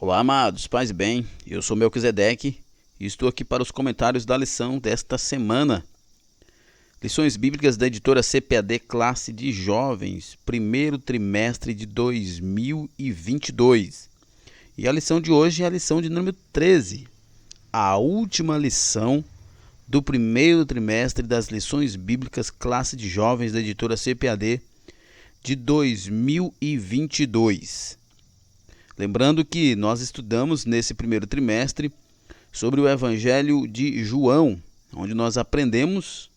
Olá, amados, paz e bem, eu sou Melquisedeque e estou aqui para os comentários da lição desta semana. Lições bíblicas da editora CPAD Classe de Jovens, primeiro trimestre de 2022. E a lição de hoje é a lição de número 13, a última lição do primeiro trimestre das lições bíblicas Classe de Jovens da editora CPAD de 2022. Lembrando que nós estudamos nesse primeiro trimestre sobre o Evangelho de João, onde nós aprendemos,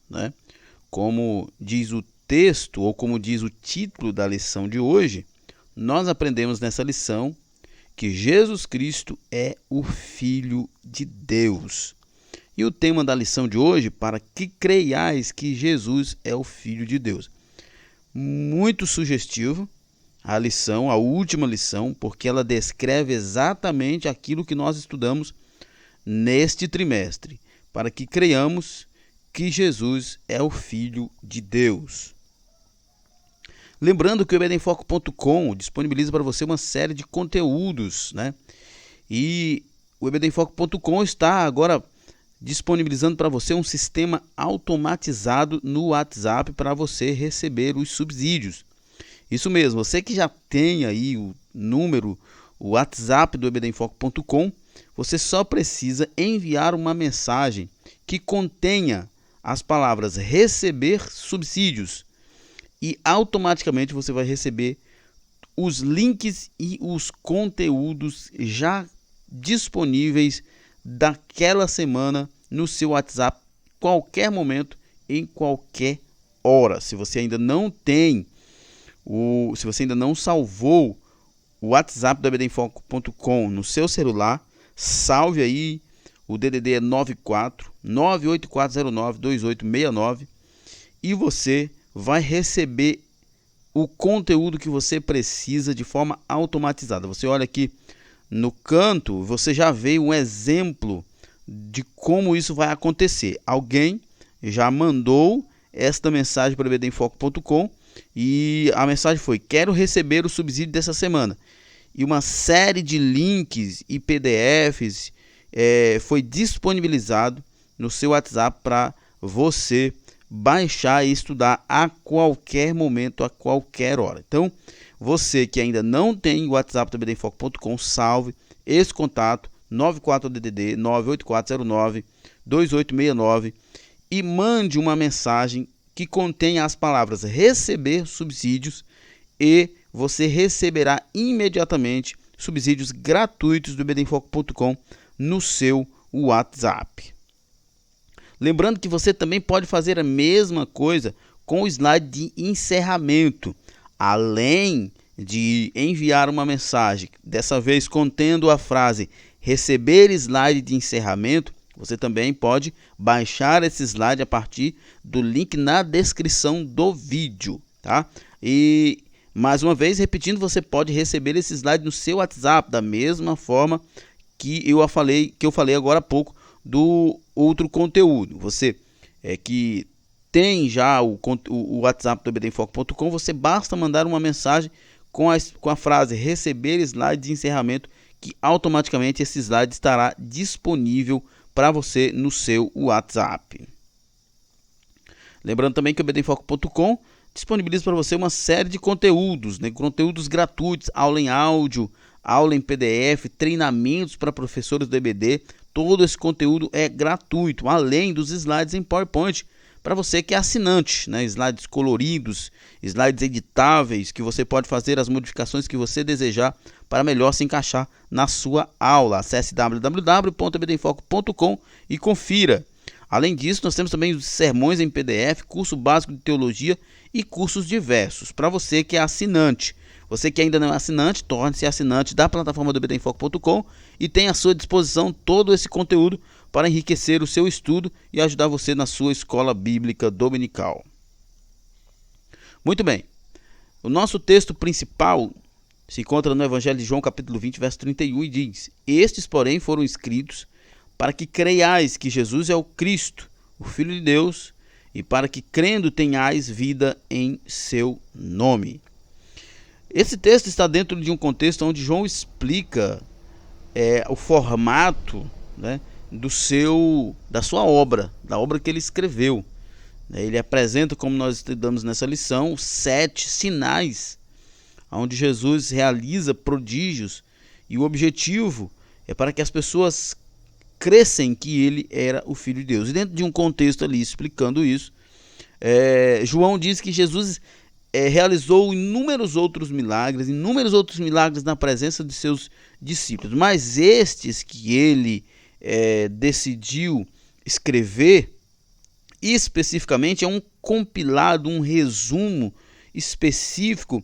como diz o texto ou como diz o título da lição de hoje, nós aprendemos nessa lição que Jesus Cristo é o Filho de Deus. E o tema da lição de hoje, para que creiais que Jesus é o Filho de Deus. Muito sugestivo a lição, a última lição, porque ela descreve exatamente aquilo que nós estudamos neste trimestre, para que creiamos que Jesus é o Filho de Deus. Lembrando que o EBDemfoco.com disponibiliza para você uma série de conteúdos, E o EBDemfoco.com está agora disponibilizando para você um sistema automatizado no WhatsApp para você receber os subsídios. Isso mesmo, você que já tem aí o número, o WhatsApp do EBDemfoco.com, você só precisa enviar uma mensagem que contenha as palavras receber subsídios e automaticamente você vai receber os links e os conteúdos já disponíveis daquela semana no seu WhatsApp, qualquer momento, em qualquer hora. Se você ainda não tem se você ainda não salvou o WhatsApp do EBDemfoco.com no seu celular, salve aí, o DDD é 94 98409 2869 e você vai receber o conteúdo que você precisa de forma automatizada. Você olha aqui no canto, você já vê um exemplo de como isso vai acontecer. Alguém já mandou esta mensagem para o EBDemfoco.com e a mensagem foi: quero receber o subsídio dessa semana. E uma série de links e PDFs foi disponibilizado no seu WhatsApp para você baixar e estudar a qualquer momento, a qualquer hora. Então, você que ainda não tem o WhatsApp do EBDemfoco.com, salve esse contato 94DDD 98409 2869 e mande uma mensagem que contenha as palavras receber subsídios e você receberá imediatamente subsídios gratuitos do EBDemfoco.com no seu WhatsApp. Lembrando que você também pode fazer a mesma coisa com o slide de encerramento. Além de enviar uma mensagem, dessa vez contendo a frase receber slide de encerramento, você também pode baixar esse slide a partir do link na descrição do vídeo, tá? E mais uma vez, repetindo, você pode receber esse slide no seu WhatsApp, da mesma forma que eu falei agora há pouco do outro conteúdo. Você que tem já o WhatsApp do EBDemfoco.com, você basta mandar uma mensagem com a frase receber slide de encerramento, que automaticamente esse slide estará disponível para você no seu WhatsApp. Lembrando também que o EBDemfoco.com disponibiliza para você uma série de conteúdos, conteúdos gratuitos, aula em áudio, aula em PDF, treinamentos para professores do EBD. Todo esse conteúdo é gratuito, além dos slides em PowerPoint, para você que é assinante, slides coloridos, slides editáveis, que você pode fazer as modificações que você desejar para melhor se encaixar na sua aula. Acesse www.ebdemfoco.com e confira. Além disso, nós temos também os sermões em PDF, curso básico de teologia e cursos diversos. Para você que é assinante, você que ainda não é assinante, torne-se assinante da plataforma do EBDemfoco.com e tem à sua disposição todo esse conteúdo para enriquecer o seu estudo e ajudar você na sua escola bíblica dominical. Muito bem, o nosso texto principal se encontra no Evangelho de João, capítulo 20, verso 31, e diz: estes, porém, foram escritos para que creiais que Jesus é o Cristo, o Filho de Deus, e para que crendo tenhais vida em seu nome. Esse texto está dentro de um contexto onde João explica o formato, né, da sua obra, da obra que ele escreveu. Ele apresenta, como nós estudamos nessa lição, 7 sinais onde Jesus realiza prodígios, e o objetivo é para que as pessoas crescem que ele era o Filho de Deus. E dentro de um contexto ali explicando isso, João diz que Jesus realizou inúmeros outros milagres na presença de seus discípulos, mas estes que ele decidiu escrever especificamente é um compilado, um resumo específico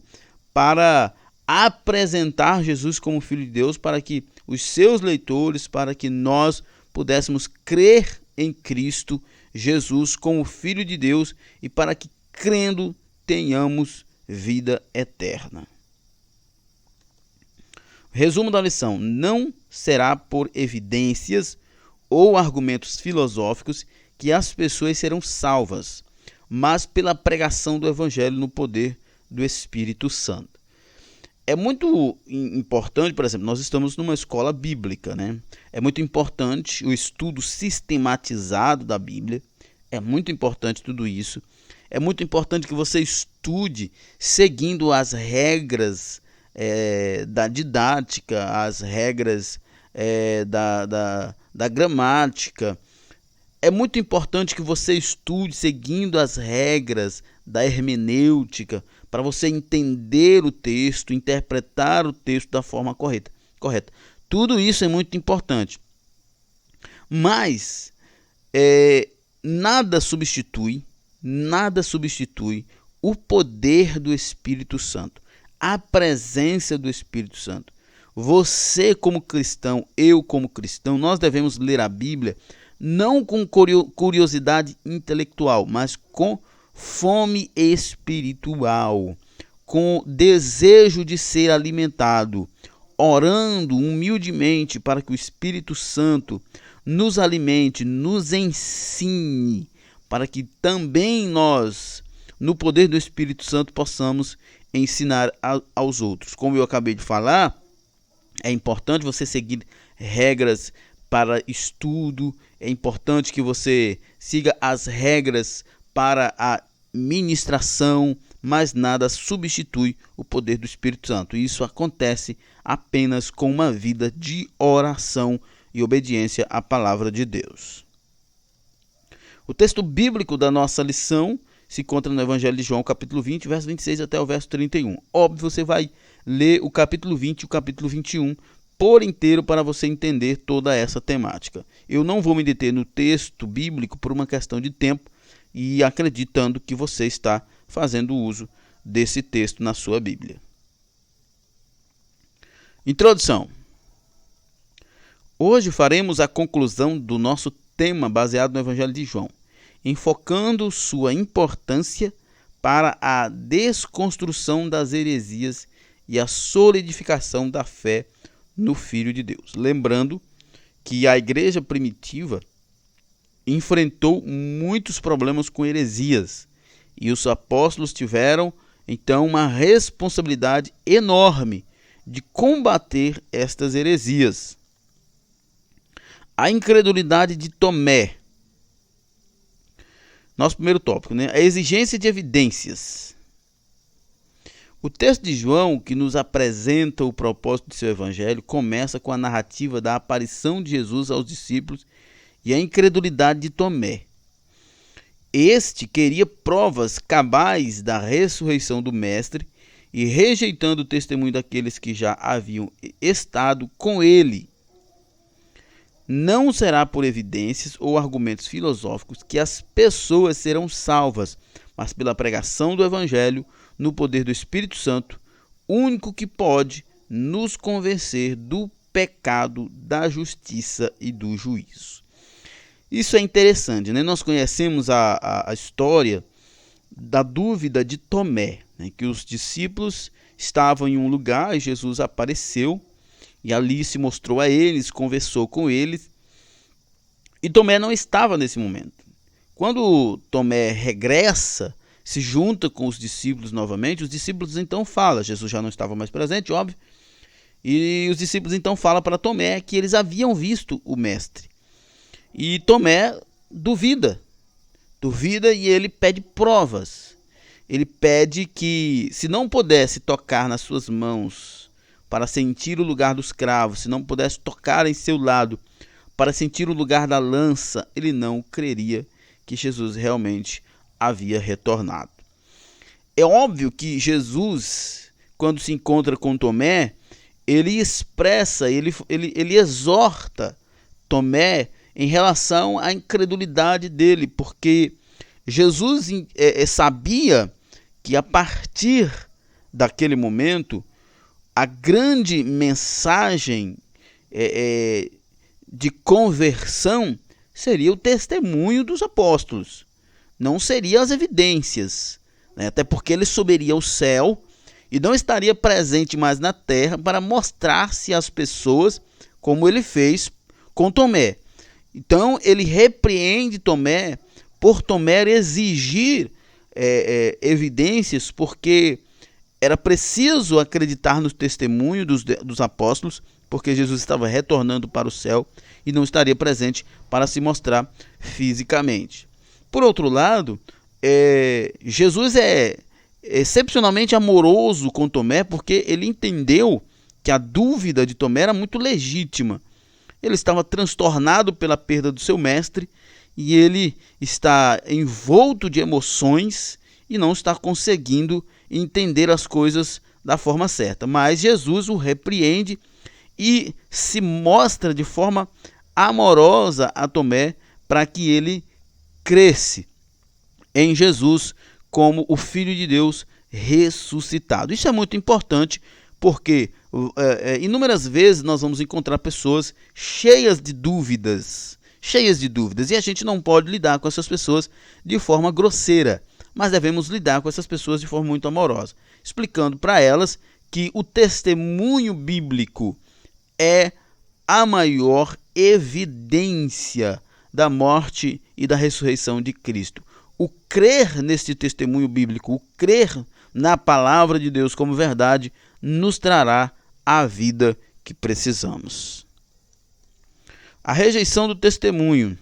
para apresentar Jesus como Filho de Deus para que os seus leitores, para que nós pudéssemos crer em Cristo Jesus como Filho de Deus e para que, crendo, tenhamos vida eterna. Resumo da lição: não será por evidências ou argumentos filosóficos que as pessoas serão salvas, mas pela pregação do Evangelho no poder do Espírito Santo. É muito importante, por exemplo, nós estamos numa escola bíblica, né? É muito importante o estudo sistematizado da Bíblia, é muito importante tudo isso. É muito importante que você estude seguindo as regras da didática, as regras da gramática. É muito importante que você estude seguindo as regras da hermenêutica para você entender o texto, interpretar o texto da forma correta. Tudo isso é muito importante. Mas nada substitui o poder do Espírito Santo, a presença do Espírito Santo. Você como cristão, eu como cristão, nós devemos ler a Bíblia não com curiosidade intelectual, mas com fome espiritual, com desejo de ser alimentado, orando humildemente para que o Espírito Santo nos alimente, nos ensine, para que também nós, no poder do Espírito Santo, possamos ensinar aos outros. Como eu acabei de falar, é importante você seguir regras para estudo, é importante que você siga as regras para a ministração, mas nada substitui o poder do Espírito Santo. Isso acontece apenas com uma vida de oração e obediência à palavra de Deus. O texto bíblico da nossa lição se encontra no Evangelho de João, capítulo 20, verso 26 até o verso 31. Óbvio, você vai ler o capítulo 20 e o capítulo 21 por inteiro para você entender toda essa temática. Eu não vou me deter no texto bíblico por uma questão de tempo e acreditando que você está fazendo uso desse texto na sua Bíblia. Introdução. Hoje faremos a conclusão do nosso tema baseado no Evangelho de João, enfocando sua importância para a desconstrução das heresias e a solidificação da fé no Filho de Deus. Lembrando que a igreja primitiva enfrentou muitos problemas com heresias e os apóstolos tiveram então uma responsabilidade enorme de combater estas heresias. A incredulidade de Tomé. Nosso primeiro tópico, né? A exigência de evidências. O texto de João, que nos apresenta o propósito de seu evangelho, começa com a narrativa da aparição de Jesus aos discípulos e a incredulidade de Tomé. Este queria provas cabais da ressurreição do Mestre e, rejeitando o testemunho daqueles que já haviam estado com ele, não será por evidências ou argumentos filosóficos que as pessoas serão salvas, mas pela pregação do Evangelho no poder do Espírito Santo, único que pode nos convencer do pecado, da justiça e do juízo. Isso é interessante, né? Nós conhecemos a história da dúvida de Tomé, né? Que os discípulos estavam em um lugar e Jesus apareceu e ali se mostrou a eles, conversou com eles, e Tomé não estava nesse momento. Quando Tomé regressa, se junta com os discípulos novamente, os discípulos então falam, Jesus já não estava mais presente, óbvio, E os discípulos então falam para Tomé que eles haviam visto o mestre. E Tomé duvida e ele pede provas. Ele pede que, se não pudesse tocar nas suas mãos para sentir o lugar dos cravos, se não pudesse tocar em seu lado para sentir o lugar da lança, ele não creria que Jesus realmente havia retornado. É óbvio que Jesus, quando se encontra com Tomé, ele expressa, ele exorta Tomé em relação à incredulidade dele, porque Jesus sabia que a partir daquele momento, a grande mensagem de conversão seria o testemunho dos apóstolos, não seria as evidências, né? Até porque ele subiria ao céu e não estaria presente mais na terra para mostrar-se às pessoas como ele fez com Tomé. Então ele repreende Tomé por Tomé exigir evidências, porque era preciso acreditar no testemunho dos apóstolos, porque Jesus estava retornando para o céu e não estaria presente para se mostrar fisicamente. Por outro lado, Jesus é excepcionalmente amoroso com Tomé, porque ele entendeu que a dúvida de Tomé era muito legítima. Ele estava transtornado pela perda do seu mestre e ele está envolto de emoções e não está conseguindo entender as coisas da forma certa. Mas Jesus o repreende e se mostra de forma amorosa a Tomé para que ele cresça em Jesus como o Filho de Deus ressuscitado. Isso é muito importante, porque inúmeras vezes nós vamos encontrar pessoas cheias de dúvidas, e a gente não pode lidar com essas pessoas de forma grosseira, mas devemos lidar com essas pessoas de forma muito amorosa, explicando para elas que o testemunho bíblico é a maior evidência da morte e da ressurreição de Cristo. O crer neste testemunho bíblico, o crer na palavra de Deus como verdade, nos trará a vida que precisamos. A rejeição do testemunho.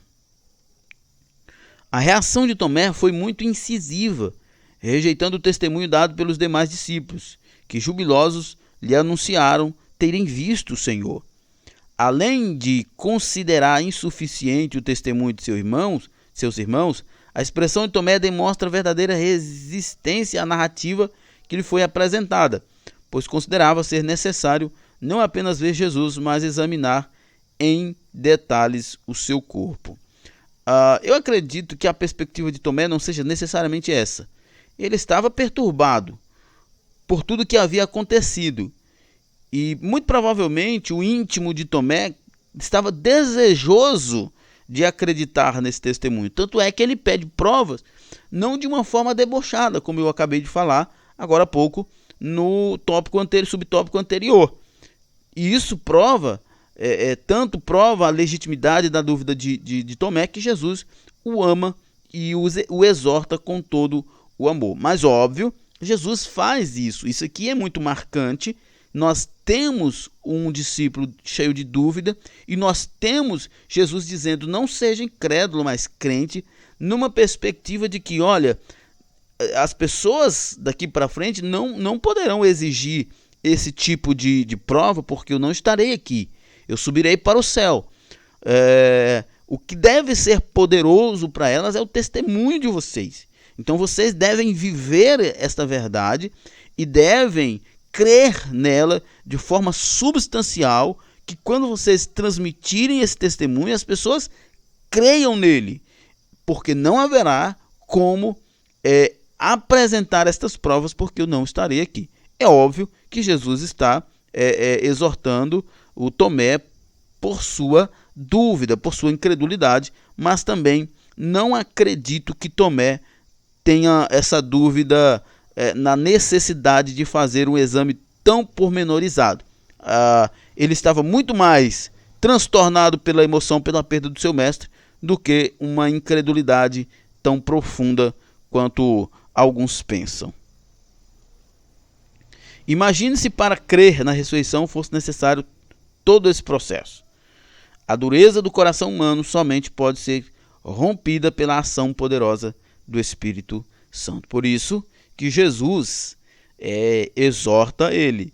A reação de Tomé foi muito incisiva, rejeitando o testemunho dado pelos demais discípulos, que jubilosos lhe anunciaram terem visto o Senhor. Além de considerar insuficiente o testemunho de seus irmãos, a expressão de Tomé demonstra verdadeira resistência à narrativa que lhe foi apresentada, pois considerava ser necessário não apenas ver Jesus, mas examinar em detalhes o seu corpo. Eu acredito que a perspectiva de Tomé não seja necessariamente essa. Ele estava perturbado por tudo que havia acontecido. E muito provavelmente o íntimo de Tomé estava desejoso de acreditar nesse testemunho. Tanto é que ele pede provas, não de uma forma debochada, como eu acabei de falar agora há pouco no subtópico anterior. E isso prova, tanto prova a legitimidade da dúvida de Tomé, que Jesus o ama e o exorta com todo o amor. Mas óbvio, Jesus faz isso. Isso aqui é muito marcante. Nós temos um discípulo cheio de dúvida e nós temos Jesus dizendo: não seja incrédulo, mas crente, numa perspectiva de que, olha, as pessoas daqui para frente não poderão exigir esse tipo de prova, porque eu não estarei aqui, eu subirei para o céu. O que deve ser poderoso para elas é o testemunho de vocês. Então vocês devem viver esta verdade e devem crer nela de forma substancial, que quando vocês transmitirem esse testemunho, as pessoas creiam nele, porque não haverá como apresentar estas provas, porque eu não estarei aqui. É óbvio que Jesus está exortando o Tomé por sua dúvida, por sua incredulidade, mas também não acredito que Tomé tenha essa dúvida na necessidade de fazer um exame tão pormenorizado. Ele estava muito mais transtornado pela emoção, pela perda do seu mestre, do que uma incredulidade tão profunda quanto alguns pensam. Imagine se para crer na ressurreição fosse necessário todo esse processo. A dureza do coração humano somente pode ser rompida pela ação poderosa do Espírito Santo. Por isso que Jesus exorta ele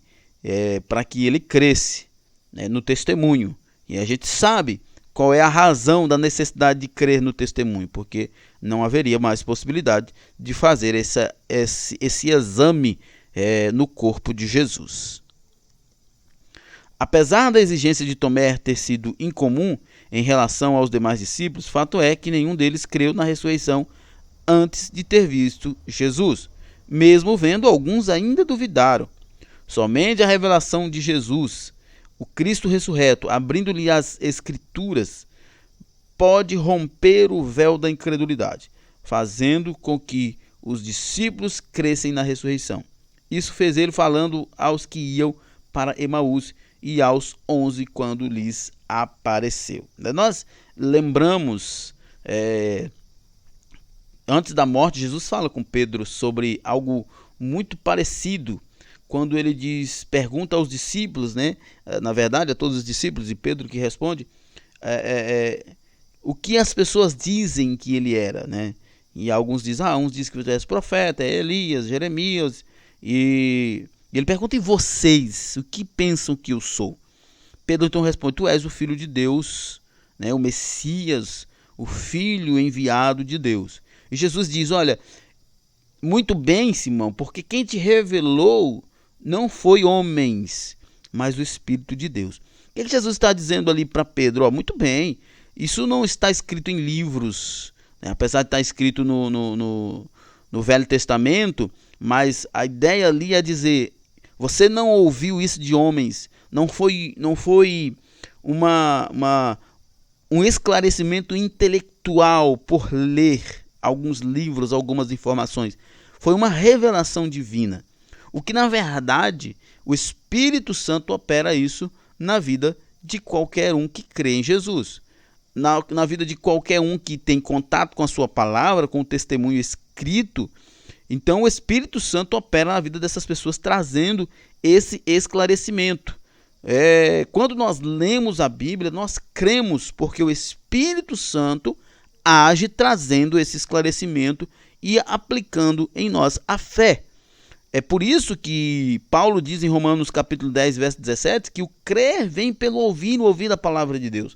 para que ele cresça, né, no testemunho. E a gente sabe qual é a razão da necessidade de crer no testemunho, porque não haveria mais possibilidade de fazer esse exame no corpo de Jesus. Apesar da exigência de Tomé ter sido incomum em relação aos demais discípulos, fato é que nenhum deles creu na ressurreição antes de ter visto Jesus. Mesmo vendo, alguns ainda duvidaram. Somente a revelação de Jesus, o Cristo ressurreto, abrindo-lhe as Escrituras, pode romper o véu da incredulidade, fazendo com que os discípulos crescem na ressurreição. Isso fez ele falando aos que iam para Emaús e aos 11 quando lhes apareceu. Nós lembramos, antes da morte, Jesus fala com Pedro sobre algo muito parecido, quando ele pergunta aos discípulos, né, na verdade a todos os discípulos, e Pedro que responde, o que as pessoas dizem que ele era, né? E alguns dizem, uns dizem que você é profeta, é Elias, Jeremias, e ele pergunta, e vocês, o que pensam que eu sou? Pedro então responde, tu és o Filho de Deus, né, o Messias, o Filho enviado de Deus. E Jesus diz, olha, muito bem, Simão, porque quem te revelou não foi homens, mas o Espírito de Deus. O que Jesus está dizendo ali para Pedro? Muito bem, isso não está escrito em livros, né, apesar de estar escrito no Velho Testamento, mas a ideia ali é dizer, você não ouviu isso de homens, não foi um esclarecimento intelectual por ler alguns livros, algumas informações. Foi uma revelação divina. O que, na verdade, o Espírito Santo opera isso na vida de qualquer um que crê em Jesus. Na vida de qualquer um que tem contato com a sua palavra, com o testemunho escrito. Então o Espírito Santo opera na vida dessas pessoas, trazendo esse esclarecimento. Quando nós lemos a Bíblia, nós cremos, porque o Espírito Santo age trazendo esse esclarecimento e aplicando em nós a fé. É por isso que Paulo diz em Romanos capítulo 10, verso 17, que o crer vem pelo ouvir, no ouvir da palavra de Deus.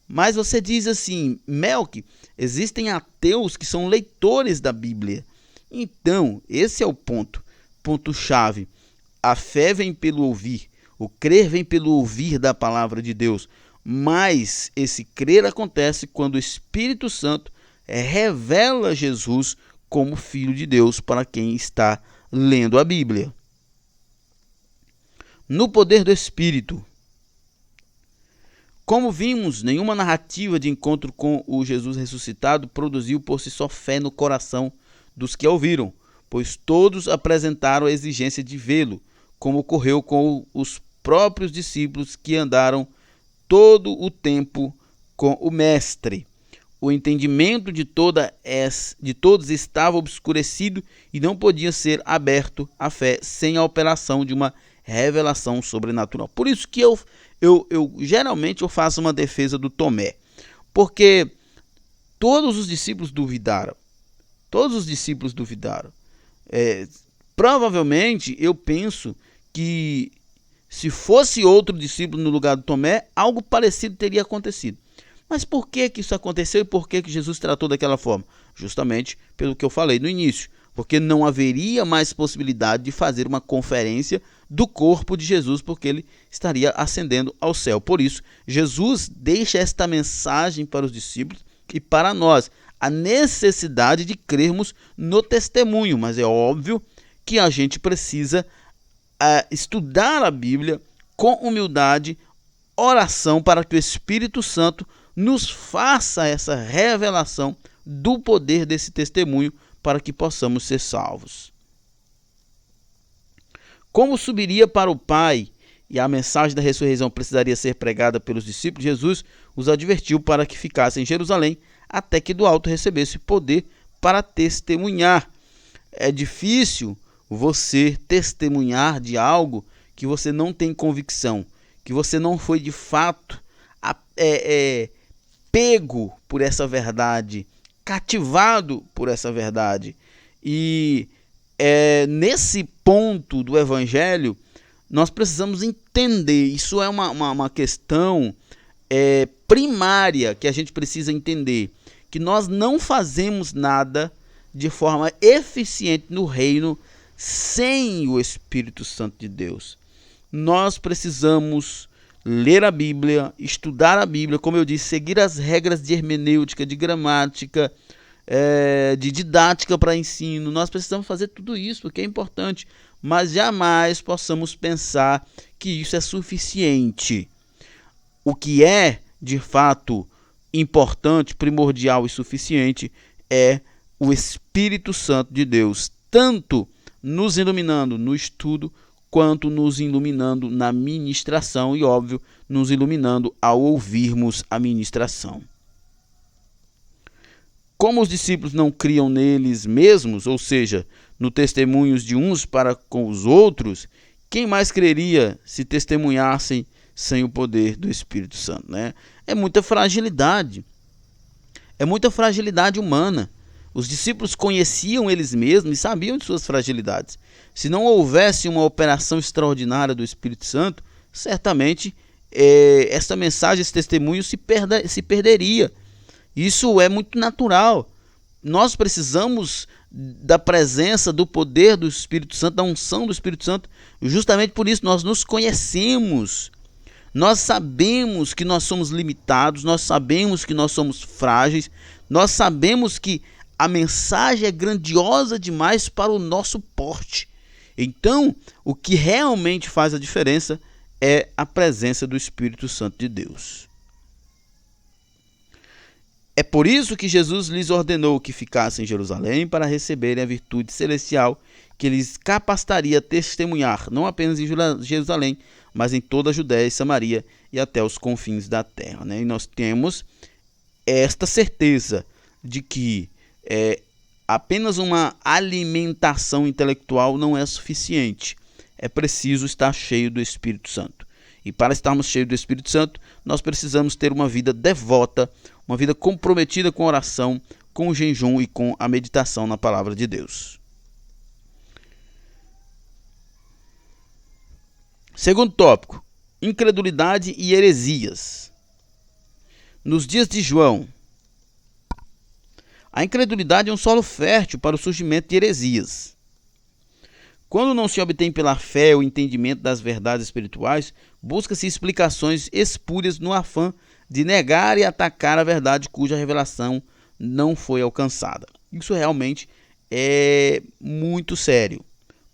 Mas você diz assim, Melk, existem ateus que são leitores da Bíblia. Então, esse é o ponto-chave. A fé vem pelo ouvir, o crer vem pelo ouvir da palavra de Deus. Mas esse crer acontece quando o Espírito Santo revela Jesus como Filho de Deus para quem está lendo a Bíblia. No poder do Espírito. Como vimos, nenhuma narrativa de encontro com o Jesus ressuscitado produziu por si só fé no coração dos que a ouviram, pois todos apresentaram a exigência de vê-lo, como ocorreu com os próprios discípulos que andaram todo o tempo com o Mestre. O entendimento de todos estava obscurecido e não podia ser aberto à fé sem a operação de uma revelação sobrenatural. Por isso que eu geralmente faço uma defesa do Tomé, porque todos os discípulos duvidaram. Provavelmente eu penso que se fosse outro discípulo no lugar do Tomé, algo parecido teria acontecido. Mas por que isso aconteceu e por que Jesus tratou daquela forma? Justamente pelo que eu falei no início, porque não haveria mais possibilidade de fazer uma conferência do corpo de Jesus, porque ele estaria ascendendo ao céu. Por isso, Jesus deixa esta mensagem para os discípulos e para nós, a necessidade de crermos no testemunho, mas é óbvio que a gente precisa estudar a Bíblia com humildade, oração, para que o Espírito Santo nos faça essa revelação do poder desse testemunho para que possamos ser salvos. Como subiria para o Pai e a mensagem da ressurreição precisaria ser pregada pelos discípulos, Jesus os advertiu para que ficassem em Jerusalém até que do alto recebesse poder para testemunhar. É difícil você testemunhar de algo que você não tem convicção, que você não foi de fato pego por essa verdade, cativado por essa verdade. E nesse ponto do Evangelho, nós precisamos entender, isso é uma questão primária que a gente precisa entender, que nós não fazemos nada de forma eficiente no reino sem o Espírito Santo de Deus. Nós precisamos ler a Bíblia, estudar a Bíblia, como eu disse, seguir as regras de hermenêutica, de gramática, de didática para ensino. Nós precisamos fazer tudo isso, porque é importante, mas jamais possamos pensar que isso é suficiente. O que é, de fato, importante, primordial e suficiente é o Espírito Santo de Deus, tanto nos iluminando no estudo, quanto nos iluminando na ministração e, óbvio, nos iluminando ao ouvirmos a ministração. Como os discípulos não criam neles mesmos, ou seja, no testemunhos de uns para com os outros, quem mais creria se testemunhassem sem o poder do Espírito Santo, né? É muita fragilidade humana. Os discípulos conheciam eles mesmos e sabiam de suas fragilidades. Se não houvesse uma operação extraordinária do Espírito Santo, certamente essa mensagem, esse testemunho se perderia. Isso é muito natural. Nós precisamos da presença, do poder do Espírito Santo, da unção do Espírito Santo. Justamente por isso nós nos conhecemos. Nós sabemos que nós somos limitados, nós sabemos que nós somos frágeis, nós sabemos que a mensagem é grandiosa demais para o nosso porte. Então, o que realmente faz a diferença é a presença do Espírito Santo de Deus. É por isso que Jesus lhes ordenou que ficassem em Jerusalém para receberem a virtude celestial que lhes capacitaria a testemunhar, não apenas em Jerusalém, mas em toda a Judéia e Samaria e até os confins da terra, né? E nós temos esta certeza de que apenas uma alimentação intelectual não é suficiente. É preciso estar cheio do Espírito Santo. E para estarmos cheios do Espírito Santo, nós precisamos ter uma vida devota, uma vida comprometida com a oração, com o jejum e com a meditação na palavra de Deus. Segundo tópico, incredulidade e heresias. Nos dias de João, a incredulidade é um solo fértil para o surgimento de heresias. Quando não se obtém pela fé o entendimento das verdades espirituais, busca-se explicações espúrias no afã de negar e atacar a verdade cuja revelação não foi alcançada. Isso realmente é muito sério,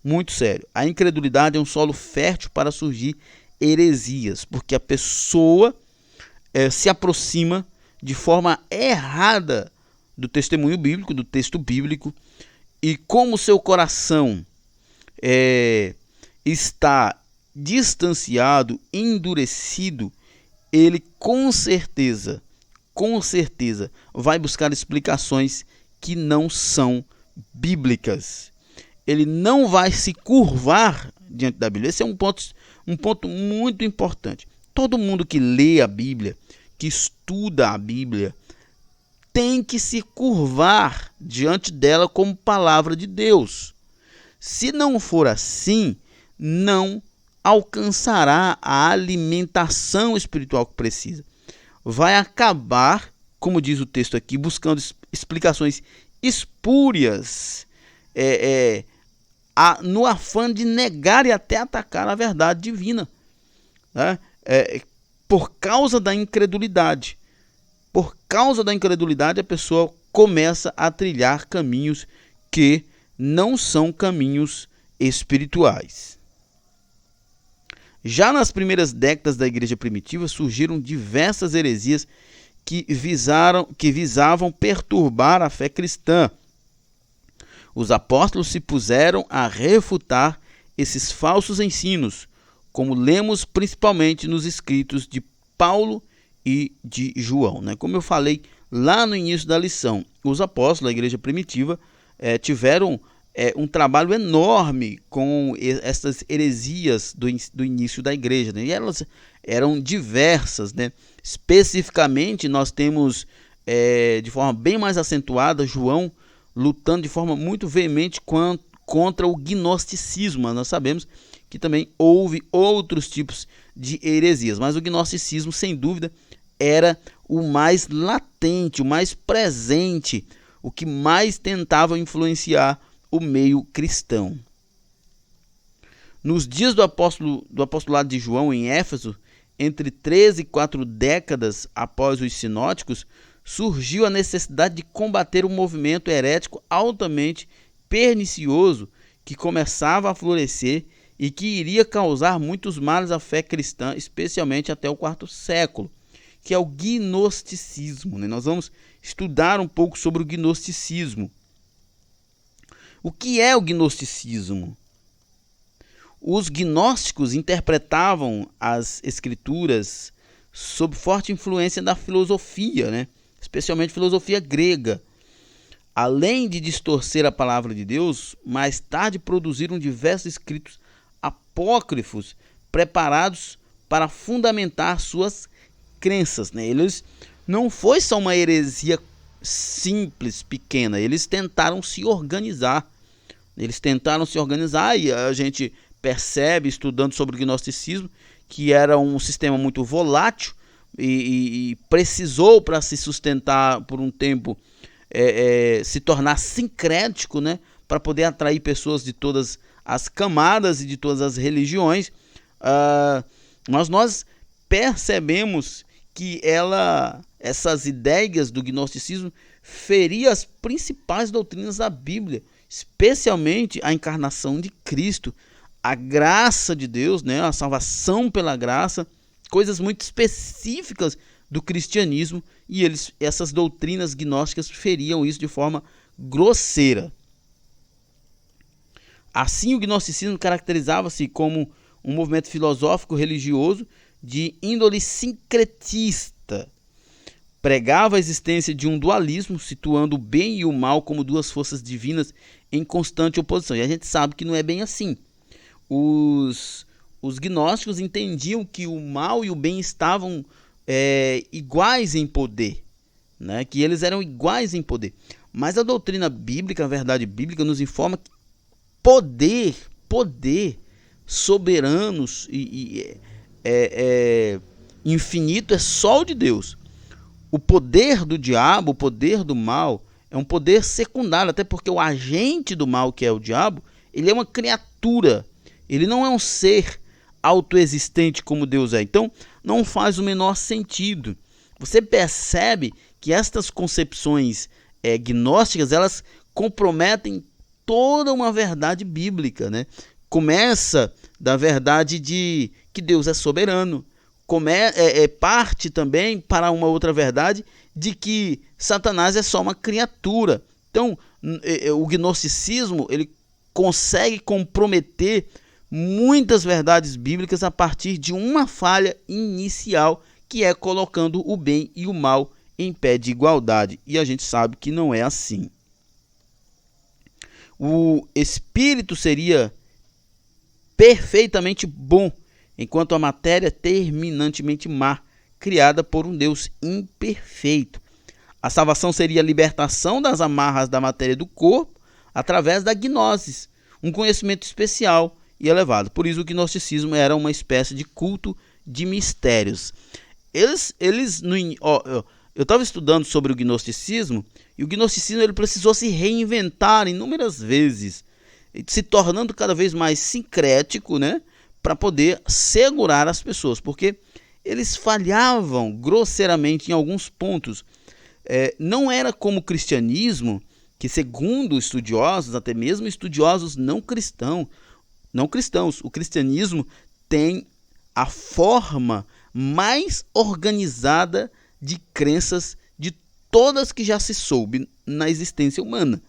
muito sério. A incredulidade é um solo fértil para surgir heresias, porque a pessoa se aproxima de forma errada do testemunho bíblico, do texto bíblico, e como seu coração está distanciado, endurecido, ele com certeza vai buscar explicações que não são bíblicas. Ele não vai se curvar diante da Bíblia. Esse é um ponto muito importante. Todo mundo que lê a Bíblia, que estuda a Bíblia, tem que se curvar diante dela como palavra de Deus. Se não for assim, não alcançará a alimentação espiritual que precisa. Vai acabar, como diz o texto aqui, buscando explicações espúrias, no afã de negar e até atacar a verdade divina, né? Por causa da incredulidade. Por causa da incredulidade, a pessoa começa a trilhar caminhos que não são caminhos espirituais. Já nas primeiras décadas da igreja primitiva, surgiram diversas heresias que visavam perturbar a fé cristã. Os apóstolos se puseram a refutar esses falsos ensinos, como lemos principalmente nos escritos de Paulo e de João, né? Como eu falei lá no início da lição, os apóstolos da igreja primitiva tiveram um trabalho enorme com essas heresias do início da igreja, né? E elas eram diversas, né? Especificamente, nós temos, de forma bem mais acentuada, João lutando de forma muito veemente contra o gnosticismo. Mas nós sabemos que também houve outros tipos de heresias, mas o gnosticismo, sem dúvida, era o mais latente, o mais presente, o que mais tentava influenciar o meio cristão. Nos dias do apostolado de João em Éfeso, entre 3 e 4 décadas após os sinóticos, surgiu a necessidade de combater o movimento herético altamente pernicioso que começava a florescer e que iria causar muitos males à fé cristã, especialmente até o quarto século, que é o gnosticismo, né? Nós vamos estudar um pouco sobre o gnosticismo. O que é o gnosticismo? Os gnósticos interpretavam as escrituras sob forte influência da filosofia, né? Especialmente filosofia grega. Além de distorcer a palavra de Deus, mais tarde produziram diversos escritos apócrifos preparados para fundamentar suas crenças, né? Eles não foi só uma heresia simples, pequena, eles tentaram se organizar. E a gente percebe, estudando sobre o gnosticismo, que era um sistema muito volátil e precisou, para se sustentar por um tempo, se tornar sincrético, né, para poder atrair pessoas de todas as camadas e de todas as religiões. Mas nós percebemos que essas ideias do gnosticismo feriam as principais doutrinas da Bíblia, especialmente a encarnação de Cristo, a graça de Deus, né, a salvação pela graça, coisas muito específicas do cristianismo, e essas doutrinas gnósticas feriam isso de forma grosseira. Assim, o gnosticismo caracterizava-se como um movimento filosófico religioso de índole sincretista. Pregava a existência de um dualismo, situando o bem e o mal como duas forças divinas em constante oposição. E a gente sabe que não é bem assim. Os gnósticos entendiam que o mal e o bem estavam iguais em poder, né? Que eles eram iguais em poder. Mas a doutrina bíblica, a verdade bíblica, nos informa que poder soberanos e infinito é só o de Deus. O poder do diabo, o poder do mal, é um poder secundário, até porque o agente do mal, que é o diabo, ele é uma criatura, ele não é um ser autoexistente como Deus é. Então, não faz o menor sentido. Você percebe que estas concepções gnósticas, elas comprometem toda uma verdade bíblica, né? Começa da verdade de que Deus é soberano, parte também para uma outra verdade de que Satanás é só uma criatura. Então, o gnosticismo, ele consegue comprometer muitas verdades bíblicas a partir de uma falha inicial, que é colocando o bem e o mal em pé de igualdade. E a gente sabe que não é assim. O espírito seria perfeitamente bom, enquanto a matéria é terminantemente má, criada por um Deus imperfeito. A salvação seria a libertação das amarras da matéria do corpo através da gnose, um conhecimento especial e elevado. Por isso o gnosticismo era uma espécie de culto de mistérios. Eu estava estudando sobre o gnosticismo, e o gnosticismo ele precisou se reinventar inúmeras vezes, se tornando cada vez mais sincrético, né, para poder segurar as pessoas, porque eles falhavam grosseiramente em alguns pontos. Não era como o cristianismo, que segundo estudiosos, até mesmo estudiosos não cristãos, o cristianismo tem a forma mais organizada de crenças de todas que já se soube na existência humana.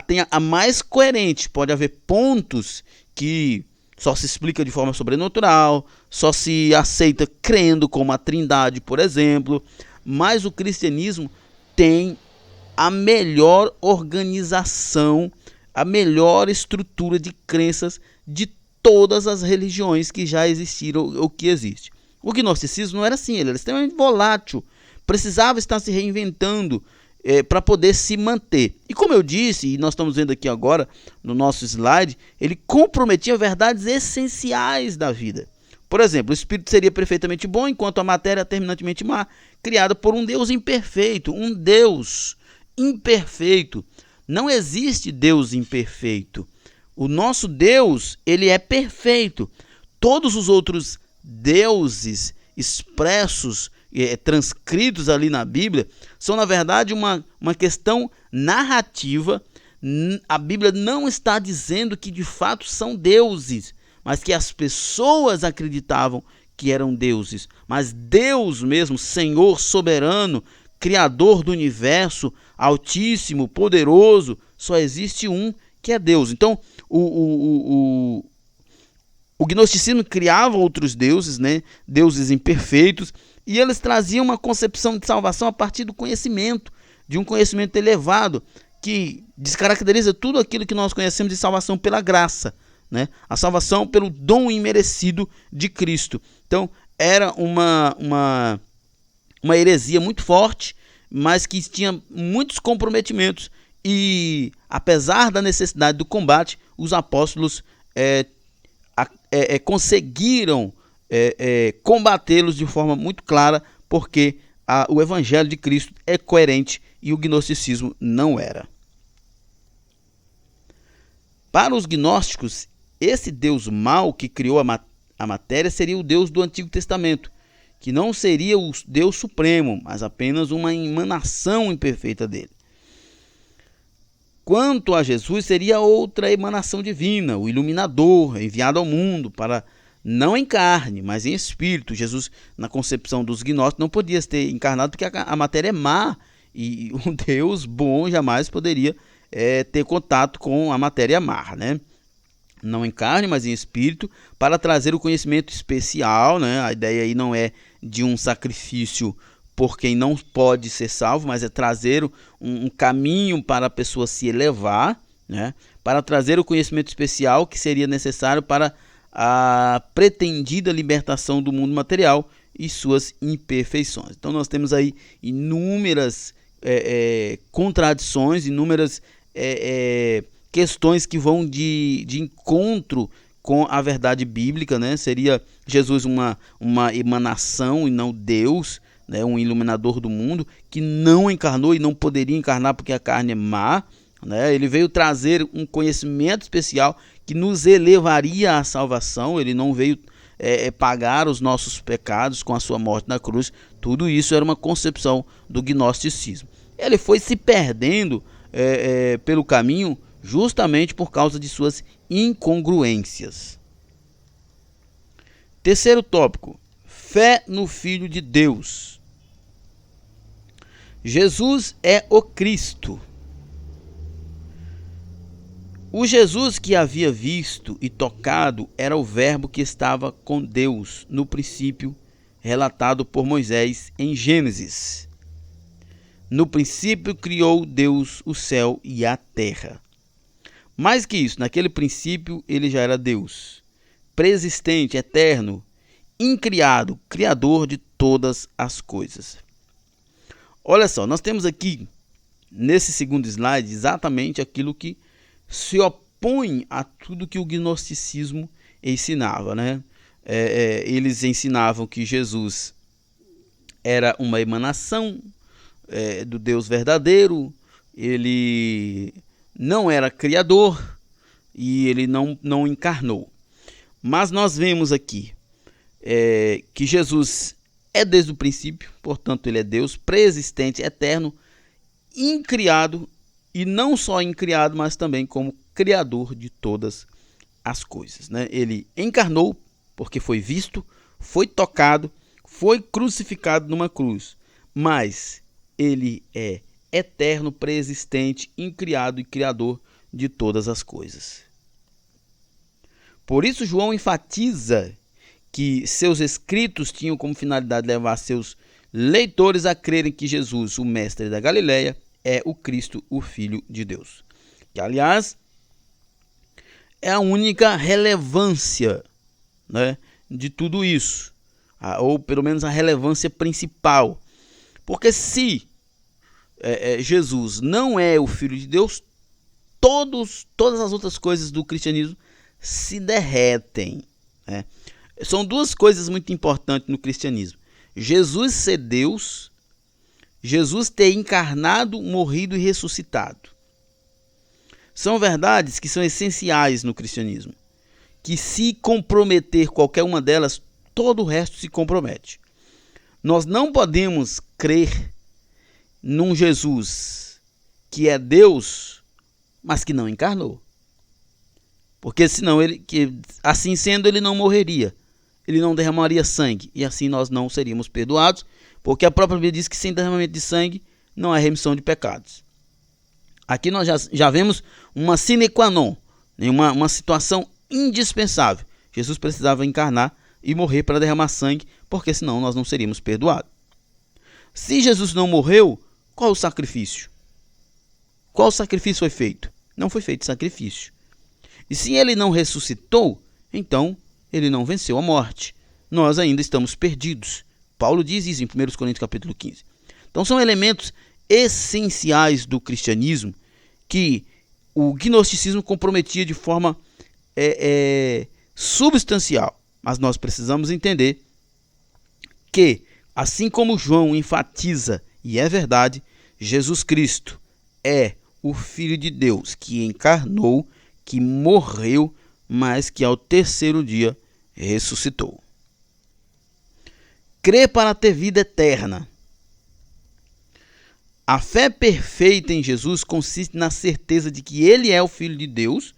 Tem a mais coerente. Pode haver pontos que só se explica de forma sobrenatural, só se aceita crendo como a Trindade, por exemplo, mas o cristianismo tem a melhor organização a melhor estrutura de crenças de todas as religiões que já existiram ou que existe. O gnosticismo não era assim, ele era extremamente volátil, precisava estar se reinventando para poder se manter. E como eu disse, e nós estamos vendo aqui agora no nosso slide, ele comprometia verdades essenciais da vida. Por exemplo, o espírito seria perfeitamente bom, enquanto a matéria é terminantemente má, criada por um Deus imperfeito. Um Deus imperfeito. Não existe Deus imperfeito. O nosso Deus, ele é perfeito. Todos os outros deuses expressos, transcritos ali na Bíblia, são na verdade uma questão narrativa. A Bíblia não está dizendo que de fato são deuses, mas que as pessoas acreditavam que eram deuses. Mas Deus mesmo, Senhor soberano, Criador do universo, Altíssimo, poderoso, só existe um, que é Deus. Então, o gnosticismo criava outros deuses, né? Deuses imperfeitos, e eles traziam uma concepção de salvação a partir do conhecimento, de um conhecimento elevado, que descaracteriza tudo aquilo que nós conhecemos de salvação pela graça, né? A salvação pelo dom imerecido de Cristo. Então, era uma heresia muito forte, mas que tinha muitos comprometimentos. E, apesar da necessidade do combate, os apóstolos conseguiram combatê-los de forma muito clara, porque o evangelho de Cristo é coerente e o gnosticismo não era. Para os gnósticos, esse Deus mau que criou a matéria seria o Deus do Antigo Testamento, que não seria o Deus supremo, mas apenas uma emanação imperfeita dele. Quanto a Jesus, seria outra emanação divina, o iluminador, enviado ao mundo para, não em carne, mas em espírito. Jesus, na concepção dos gnósticos, não podia ter encarnado porque a matéria é má, e um Deus bom jamais poderia ter contato com a matéria má, né? Não em carne, mas em espírito, para trazer o conhecimento especial, né? A ideia aí não é de um sacrifício por quem não pode ser salvo, mas é trazer um caminho para a pessoa se elevar, né? Para trazer o conhecimento especial que seria necessário para a pretendida libertação do mundo material e suas imperfeições. Então nós temos aí inúmeras contradições, inúmeras questões que vão de encontro com a verdade bíblica, né? Seria Jesus uma emanação e não Deus, né? Um iluminador do mundo que não encarnou e não poderia encarnar porque a carne é má, né? Ele veio trazer um conhecimento especial que nos elevaria à salvação. Ele não veio pagar os nossos pecados com a sua morte na cruz. Tudo isso era uma concepção do gnosticismo. Ele foi se perdendo pelo caminho justamente por causa de suas incongruências. Terceiro tópico: fé no Filho de Deus. Jesus é o Cristo. O Jesus que havia visto e tocado era o Verbo que estava com Deus no princípio, relatado por Moisés em Gênesis. No princípio criou Deus o céu e a terra. Mais que isso, naquele princípio ele já era Deus, preexistente, eterno, incriado, criador de todas as coisas. Olha só, nós temos aqui, nesse segundo slide, exatamente aquilo que se opõe a tudo que o gnosticismo ensinava, né? Eles ensinavam que Jesus era uma emanação do Deus verdadeiro, ele não era criador e ele não encarnou. Mas nós vemos aqui que Jesus é desde o princípio, portanto ele é Deus, preexistente, eterno, incriado, e não só incriado, mas também como criador de todas as coisas, né? Ele encarnou porque foi visto, foi tocado, foi crucificado numa cruz, mas ele é eterno, preexistente, incriado e criador de todas as coisas. Por isso João enfatiza que seus escritos tinham como finalidade levar seus leitores a crerem que Jesus, o mestre da Galileia, é o Cristo, o Filho de Deus. Que, aliás, é a única relevância, né, de tudo isso, ou pelo menos a relevância principal. Porque se Jesus não é o Filho de Deus, todas as outras coisas do cristianismo se derretem, né? São duas coisas muito importantes no cristianismo: Jesus ser Deus, Jesus ter encarnado, morrido e ressuscitado. São verdades que são essenciais no cristianismo, que se comprometer qualquer uma delas, todo o resto se compromete. Nós não podemos crer num Jesus que é Deus, mas que não encarnou. Porque senão, assim sendo, ele não morreria, ele não derramaria sangue, e assim nós não seríamos perdoados, porque a própria Bíblia diz que sem derramamento de sangue não há remissão de pecados. Aqui nós já vemos uma sine qua non, uma situação indispensável. Jesus precisava encarnar e morrer para derramar sangue, porque senão nós não seríamos perdoados. Se Jesus não morreu, qual o sacrifício? Qual sacrifício foi feito? Não foi feito sacrifício. E se ele não ressuscitou, então ele não venceu a morte. Nós ainda estamos perdidos. Paulo diz isso em 1 Coríntios capítulo 15. Então são elementos essenciais do cristianismo que o gnosticismo comprometia de forma substancial. Mas nós precisamos entender que, assim como João enfatiza, e é verdade, Jesus Cristo é o Filho de Deus que encarnou, que morreu, mas que ao terceiro dia ressuscitou. Crer para ter vida eterna. A fé perfeita em Jesus consiste na certeza de que ele é o Filho de Deus,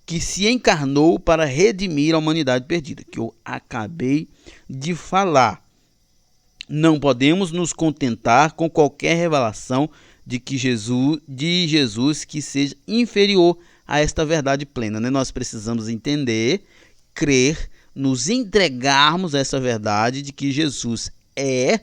que se encarnou para redimir a humanidade perdida, que eu acabei de falar. Não podemos nos contentar com qualquer revelação de Jesus que seja inferior a esta verdade plena, né? Nós precisamos entender, crer, nos entregarmos a essa verdade de que Jesus é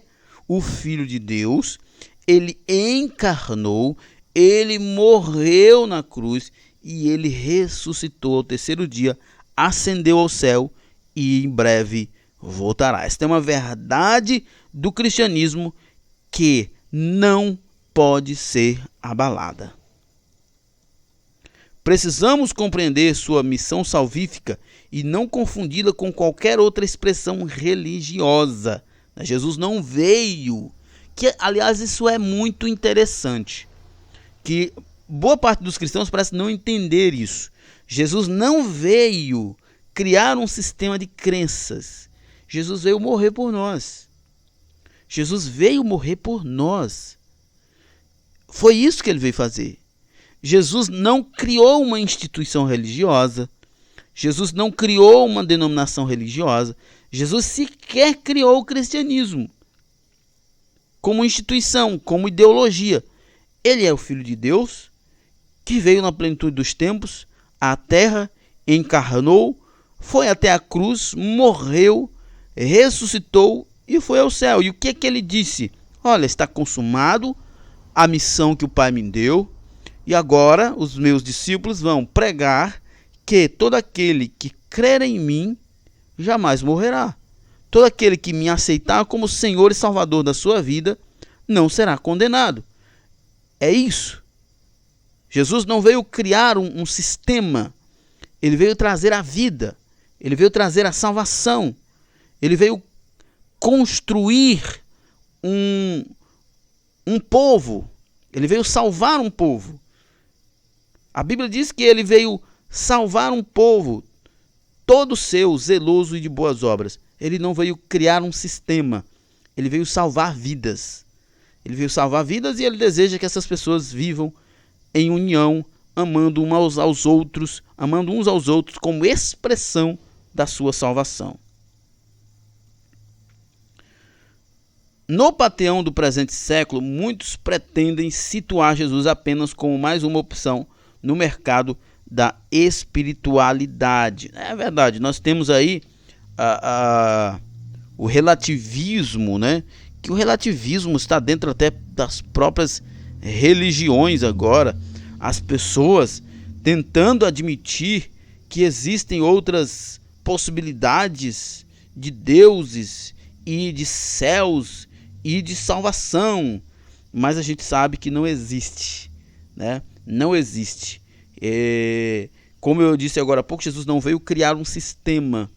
o Filho de Deus, ele encarnou, ele morreu na cruz e ele ressuscitou ao terceiro dia, ascendeu ao céu e em breve voltará. Esta é uma verdade do cristianismo que não pode ser abalada. Precisamos compreender sua missão salvífica e não confundi-la com qualquer outra expressão religiosa. Jesus não veio, que aliás isso é muito interessante, que boa parte dos cristãos parece não entender isso. Jesus não veio criar um sistema de crenças. Jesus veio morrer por nós. Jesus veio morrer por nós. Foi isso que ele veio fazer. Jesus não criou uma instituição religiosa. Jesus não criou uma denominação religiosa. Jesus sequer criou o cristianismo como instituição, como ideologia. Ele é o Filho de Deus que veio na plenitude dos tempos à terra, encarnou, foi até a cruz, morreu, ressuscitou e foi ao céu. E o que ele disse? Olha, está consumado a missão que o Pai me deu, e agora os meus discípulos vão pregar que todo aquele que crer em mim jamais morrerá. Todo aquele que me aceitar como Senhor e Salvador da sua vida não será condenado. É isso. Jesus não veio criar um sistema, ele veio trazer a vida, ele veio trazer a salvação, ele veio construir um povo, ele veio salvar um povo. A Bíblia diz que ele veio salvar um povo, todo seu, zeloso e de boas obras. Ele não veio criar um sistema, ele veio salvar vidas. Ele veio salvar vidas e ele deseja que essas pessoas vivam em união, amando uns aos outros como expressão da sua salvação. No panteão do presente século, muitos pretendem situar Jesus apenas como mais uma opção no mercado da espiritualidade. É verdade, nós temos aí o relativismo, né? Que o relativismo está dentro até das próprias religiões agora. As pessoas tentando admitir que existem outras possibilidades de deuses e de céus e de salvação, mas a gente sabe que não existe, né? Não existe. Como eu disse agora há pouco, Jesus não veio criar um sistema,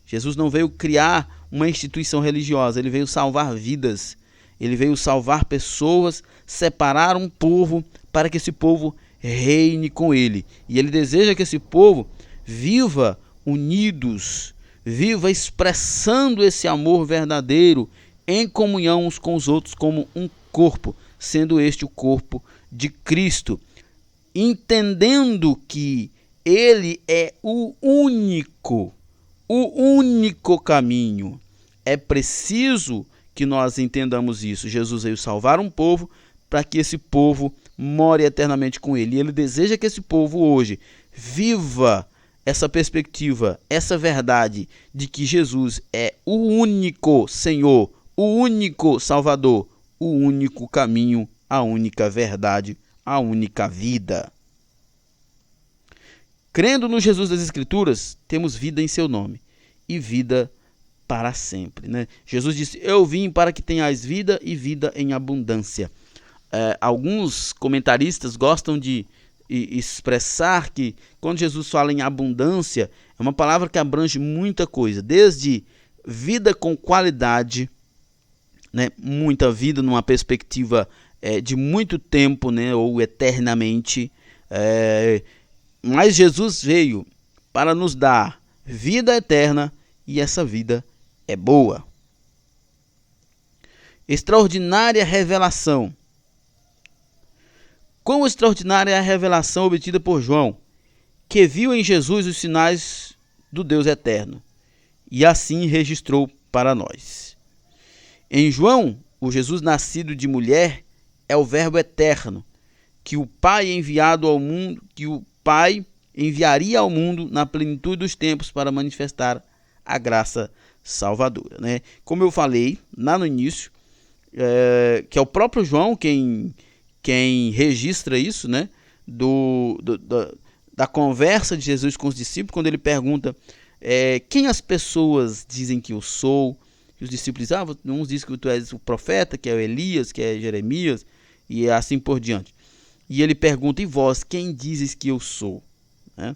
Jesus não veio criar uma instituição religiosa, ele veio salvar vidas, ele veio salvar pessoas, separar um povo para que esse povo reine com ele. E ele deseja que esse povo viva unidos, viva expressando esse amor verdadeiro em comunhão uns com os outros como um corpo, sendo este o corpo de Cristo, entendendo que ele é o único caminho. É preciso que nós entendamos isso. Jesus veio salvar um povo para que esse povo more eternamente com ele. E ele deseja que esse povo hoje viva essa perspectiva, essa verdade de que Jesus é o único Senhor, o único Salvador, o único caminho, a única verdade, a única vida. Crendo no Jesus das Escrituras, temos vida em seu nome e vida para sempre, né? Jesus disse: eu vim para que tenhais vida e vida em abundância. Alguns comentaristas gostam de expressar que quando Jesus fala em abundância, é uma palavra que abrange muita coisa, desde vida com qualidade, né? Muita vida numa perspectiva de muito tempo, né? Ou eternamente. Mas Jesus veio para nos dar vida eterna e essa vida é boa. Extraordinária revelação. Quão extraordinária é a revelação obtida por João, que viu em Jesus os sinais do Deus eterno, e assim registrou para nós. Em João, o Jesus nascido de mulher é o Verbo eterno, que o Pai enviaria ao mundo na plenitude dos tempos para manifestar a graça salvadora, né? Como eu falei lá no início, que é o próprio João quem registra isso, né? Da conversa de Jesus com os discípulos, quando ele pergunta quem as pessoas dizem que eu sou. E os discípulos dizem, uns dizem que tu és o profeta, que é o Elias, que é Jeremias, e assim por diante. E ele pergunta: e vós, quem dizes que eu sou? Né?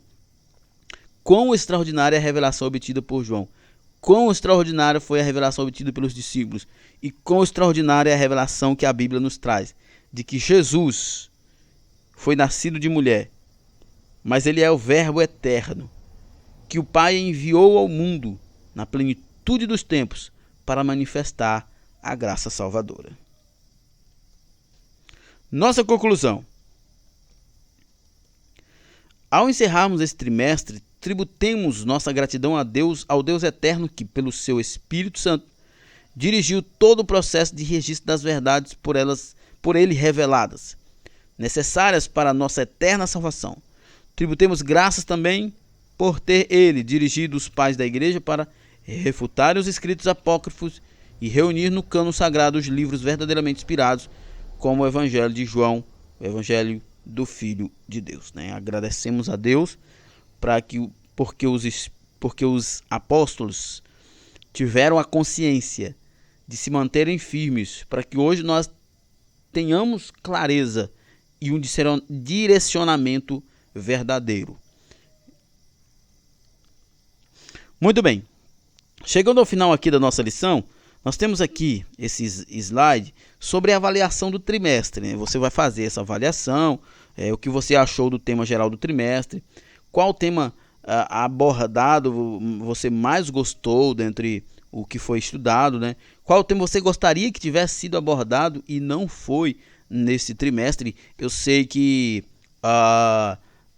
Quão extraordinária é a revelação obtida por João. Quão extraordinária foi a revelação obtida pelos discípulos. E quão extraordinária é a revelação que a Bíblia nos traz, de que Jesus foi nascido de mulher, mas ele é o Verbo eterno, que o Pai enviou ao mundo na plenitude dos tempos para manifestar a graça salvadora. Nossa conclusão. Ao encerrarmos esse trimestre, tributemos nossa gratidão a Deus, ao Deus eterno que, pelo seu Espírito Santo, dirigiu todo o processo de registro das verdades por ele reveladas, necessárias para a nossa eterna salvação. Tributemos graças também por ter ele dirigido os pais da igreja para refutar os escritos apócrifos e reunir no cânon sagrado os livros verdadeiramente inspirados, como o Evangelho de João, o Evangelho do Filho de Deus, né? Agradecemos a Deus porque os apóstolos tiveram a consciência de se manterem firmes, para que hoje nós tenhamos clareza e um direcionamento verdadeiro. Muito bem, chegando ao final aqui da nossa lição, nós temos aqui esse slide sobre a avaliação do trimestre, né? Você vai fazer essa avaliação, o que você achou do tema geral do trimestre, qual tema abordado você mais gostou dentre o que foi estudado, né? Qual tema você gostaria que tivesse sido abordado e não foi nesse trimestre. Eu sei que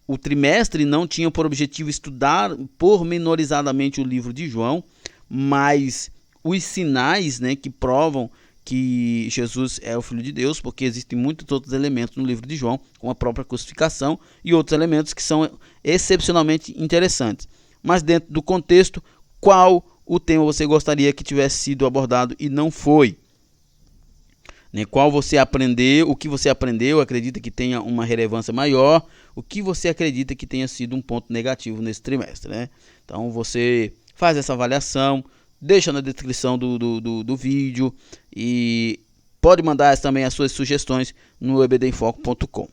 o trimestre não tinha por objetivo estudar pormenorizadamente o livro de João, mas os sinais, né, que provam que Jesus é o Filho de Deus, porque existem muitos outros elementos no livro de João, como a própria crucificação e outros elementos que são excepcionalmente interessantes. Mas dentro do contexto, qual o tema você gostaria que tivesse sido abordado e não foi? né? Qual você aprendeu, o que você aprendeu, acredita que tenha uma relevância maior, o que você acredita que tenha sido um ponto negativo nesse trimestre, né? Então você faz essa avaliação, deixa na descrição do vídeo e pode mandar também as suas sugestões no ebdenfoco.com.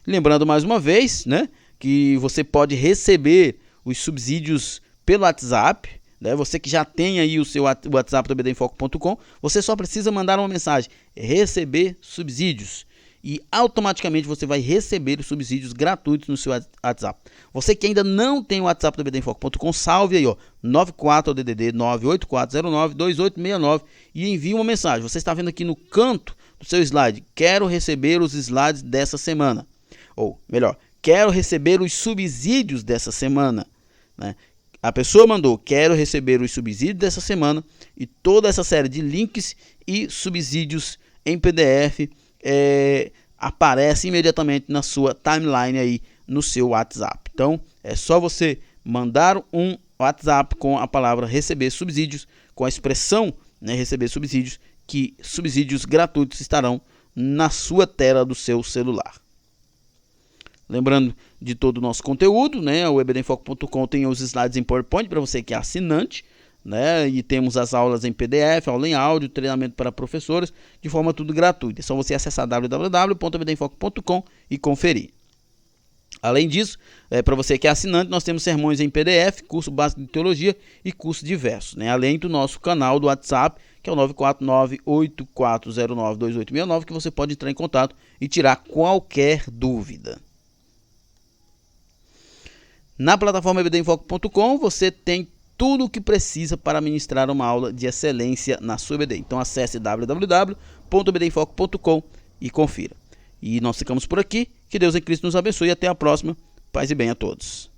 Lembrando mais uma vez, né, que você pode receber os subsídios pelo WhatsApp, né? Você que já tem aí o seu WhatsApp do ebdenfoco.com, você só precisa mandar uma mensagem, receber subsídios, e automaticamente você vai receber os subsídios gratuitos no seu WhatsApp. Você que ainda não tem o WhatsApp do ebdenfoco.com, salve aí, ó, 94 DDD 984092869 e envie uma mensagem. Você está vendo aqui no canto do seu slide, quero receber os slides dessa semana. Ou melhor, quero receber os subsídios dessa semana, né? A pessoa mandou, quero receber os subsídios dessa semana, e toda essa série de links e subsídios em PDF aparece imediatamente na sua timeline aí no seu WhatsApp. Então é só você mandar um WhatsApp com a palavra receber subsídios, com a expressão, né, receber subsídios, que subsídios gratuitos estarão na sua tela do seu celular. Lembrando de todo o nosso conteúdo, né? O ebdenfoco.com tem os slides em PowerPoint para você que é assinante, né? E temos as aulas em PDF, aula em áudio, treinamento para professores, de forma tudo gratuita. É só você acessar www.ebdenfoco.com e conferir. Além disso, para você que é assinante, nós temos sermões em PDF, curso básico de teologia e curso diversos, né? Além do nosso canal do WhatsApp, que é o 949-8409-2869, que você pode entrar em contato e tirar qualquer dúvida. Na plataforma ebdenfoco.com você tem tudo o que precisa para ministrar uma aula de excelência na sua EBD. Então acesse www.ebdenfoco.com e confira. E nós ficamos por aqui. Que Deus em Cristo nos abençoe e até a próxima. Paz e bem a todos.